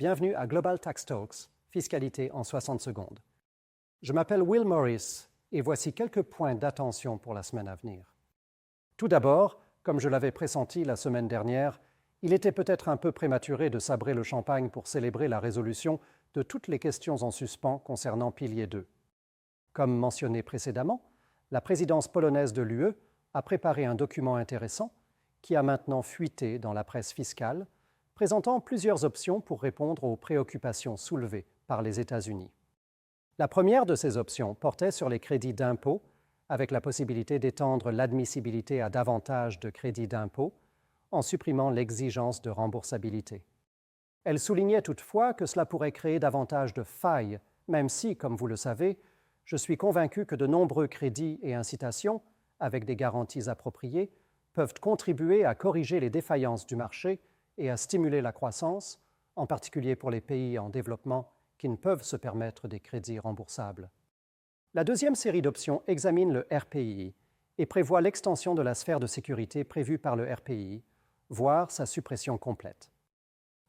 bienvenue à Global Tax Talks, fiscalité en 60 secondes. Je m'appelle Will Morris et voici quelques points d'attention pour la semaine à venir. Tout d'abord, comme je l'avais pressenti la semaine dernière, il était peut-être un peu prématuré de sabrer le champagne pour célébrer la résolution de toutes les questions en suspens concernant Pilier 2. Comme mentionné précédemment, la présidence polonaise de l'UE a préparé un document intéressant qui a maintenant fuité dans la presse fiscale, présentant plusieurs options pour répondre aux préoccupations soulevées par les États-Unis. La première de ces options portait sur les crédits d'impôt, avec la possibilité d'étendre l'admissibilité à davantage de crédits d'impôt, en supprimant l'exigence de remboursabilité. Elle soulignait toutefois que cela pourrait créer davantage de failles, même si, comme vous le savez, je suis convaincu que de nombreux crédits et incitations, avec des garanties appropriées, peuvent contribuer à corriger les défaillances du marché et à stimuler la croissance, en particulier pour les pays en développement qui ne peuvent se permettre des crédits remboursables. La deuxième série d'options examine le RPI et prévoit l'extension de la sphère de sécurité prévue par le RPI, voire sa suppression complète.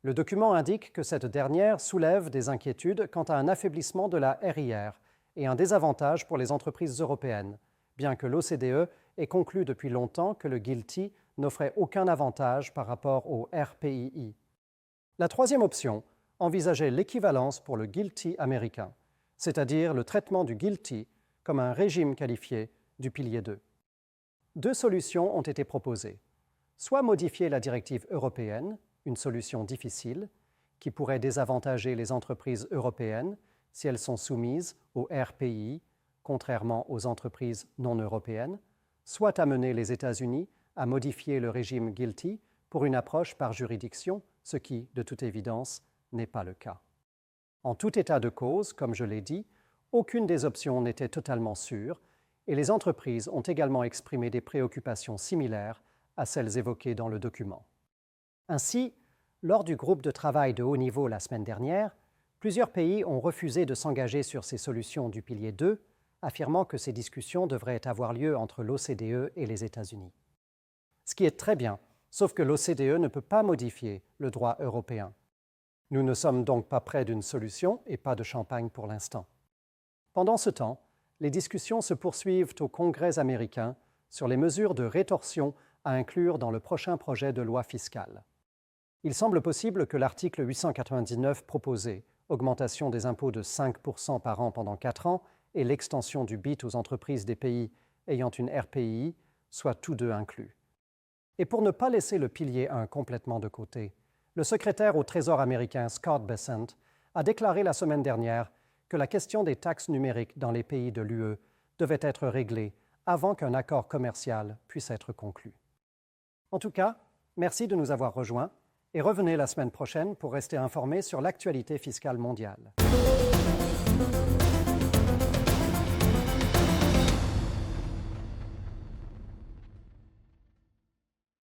Le document indique que cette dernière soulève des inquiétudes quant à un affaiblissement de la RIR et un désavantage pour les entreprises européennes, bien que l'OCDE ait conclu depuis longtemps que le GILTI n'offrait aucun avantage par rapport au RPII. La troisième option envisageait l'équivalence pour le GILTI américain, c'est-à-dire le traitement du GILTI comme un régime qualifié du pilier 2. Deux solutions ont été proposées. Soit modifier la directive européenne, une solution difficile, qui pourrait désavantager les entreprises européennes si elles sont soumises au RPI, contrairement aux entreprises non européennes, soit amener les États-Unis à modifier le régime GILTI pour une approche par juridiction, ce qui, de toute évidence, n'est pas le cas. En tout état de cause, comme je l'ai dit, aucune des options n'était totalement sûre et les entreprises ont également exprimé des préoccupations similaires à celles évoquées dans le document. Ainsi, lors du groupe de travail de haut niveau la semaine dernière, plusieurs pays ont refusé de s'engager sur ces solutions du pilier 2, affirmant que ces discussions devraient avoir lieu entre l'OCDE et les États-Unis. Ce qui est très bien, sauf que l'OCDE ne peut pas modifier le droit européen. Nous ne sommes donc pas près d'une solution et pas de champagne pour l'instant. Pendant ce temps, les discussions se poursuivent au Congrès américain sur les mesures de rétorsion à inclure dans le prochain projet de loi fiscale. Il semble possible que l'article 899 proposé, augmentation des impôts de 5% par an pendant 4 ans, et l'extension du BIT aux entreprises des pays ayant une RPI, soient tous deux inclus. Et pour ne pas laisser le pilier 1 complètement de côté, le secrétaire au Trésor américain Scott Bessent a déclaré la semaine dernière que la question des taxes numériques dans les pays de l'UE devait être réglée avant qu'un accord commercial puisse être conclu. En tout cas, merci de nous avoir rejoints et revenez la semaine prochaine pour rester informés sur l'actualité fiscale mondiale.